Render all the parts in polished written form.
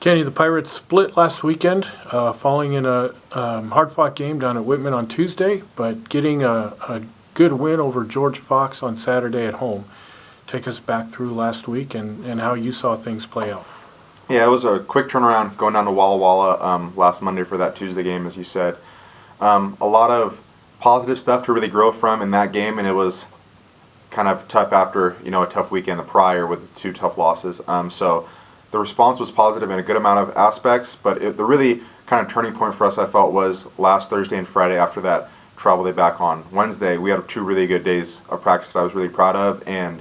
Kenny, the Pirates split last weekend, falling in a hard-fought game down at Whitman on Tuesday, but getting a good win over George Fox on Saturday at home. Take us back through last week and how you saw things play out. Yeah, it was a quick turnaround going down to Walla Walla last Monday for that Tuesday game, as you said. A lot of positive stuff to really grow from in that game, and it was kind of tough after a tough weekend the prior with two tough losses. So the response was positive in a good amount of aspects, but the really kind of turning point for us, I felt, was last Thursday and Friday after that travel day back on Wednesday. We had two really good days of practice that I was really proud of, and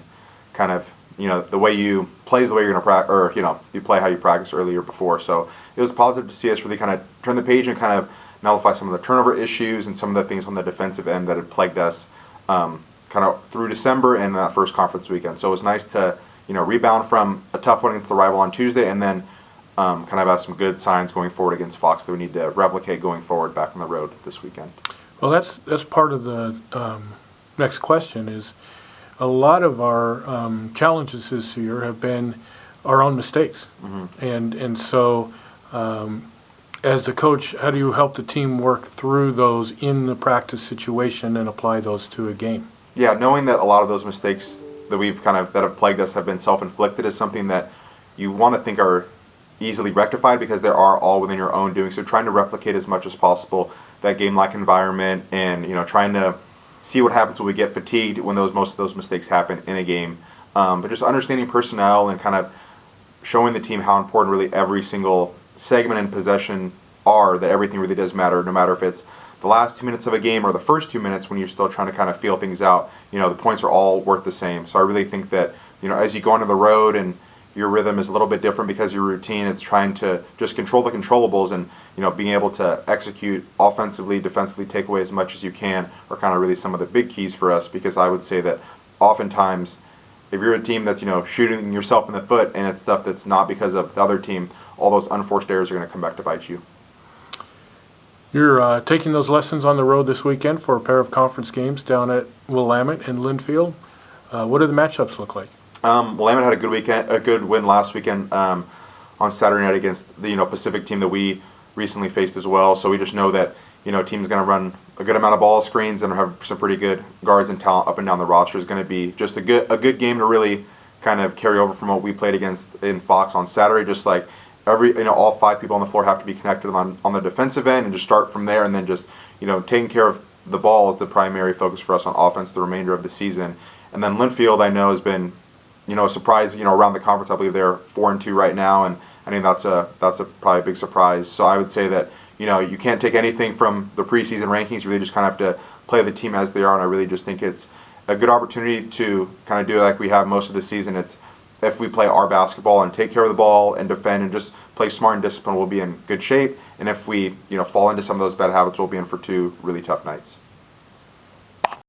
kind of the way you play is the way you're going to practice, or you play how you practice earlier before. So it was positive to see us really kind of turn the page and kind of nullify some of the turnover issues and some of the things on the defensive end that had plagued us kind of through December and that first conference weekend. So it was nice to rebound from a tough one against the rival on Tuesday, and then kind of have some good signs going forward against Fox that we need to replicate going forward back on the road this weekend. Well, that's part of the next question. Is a lot of our challenges this year have been our own mistakes, and so as a coach, how do you help the team work through those in the practice situation and apply those to a game? Yeah, knowing that a lot of those mistakes that have plagued us have been self-inflicted is something that you want to think are easily rectified, because they are all within your own doing. So trying to replicate as much as possible that game-like environment, and trying to see what happens when we get fatigued when most of those mistakes happen in a game. But just understanding personnel and kind of showing the team how important really every single segment and possession are, that everything really does matter, no matter if it's the last 2 minutes of a game or the first 2 minutes when you're still trying to kind of feel things out. The points are all worth the same. So I really think that as you go onto the road and your rhythm is a little bit different because your routine, it's trying to just control the controllables, and being able to execute offensively, defensively, take away as much as you can are kind of really some of the big keys for us. Because I would say that oftentimes, if you're a team that's shooting yourself in the foot and it's stuff that's not because of the other team, all those unforced errors are going to come back to bite you. You're taking those lessons on the road this weekend for a pair of conference games down at Willamette and Linfield. What do the matchups look like? Willamette had a good win last weekend on Saturday night against the Pacific team that we recently faced as well. So we just know that team's going to run a good amount of ball screens and have some pretty good guards and talent up and down the roster. Is going to be just a good game to really kind of carry over from what we played against in Fox on Saturday. Just like all five people on the floor have to be connected on the defensive end, and just start from there, and then just taking care of the ball is the primary focus for us on offense the remainder of the season. And then Linfield, I know, has been a surprise around the conference. I believe they're 4-2 right now, and I think that's a probably a big surprise. So I would say that you can't take anything from the preseason rankings. You really just kind of have to play the team as they are, and I really just think it's a good opportunity to kind of do it like we have most of the season. It's if we play our basketball and take care of the ball and defend and just play smart and disciplined, we'll be in good shape. And if we fall into some of those bad habits, we'll be in for two really tough nights.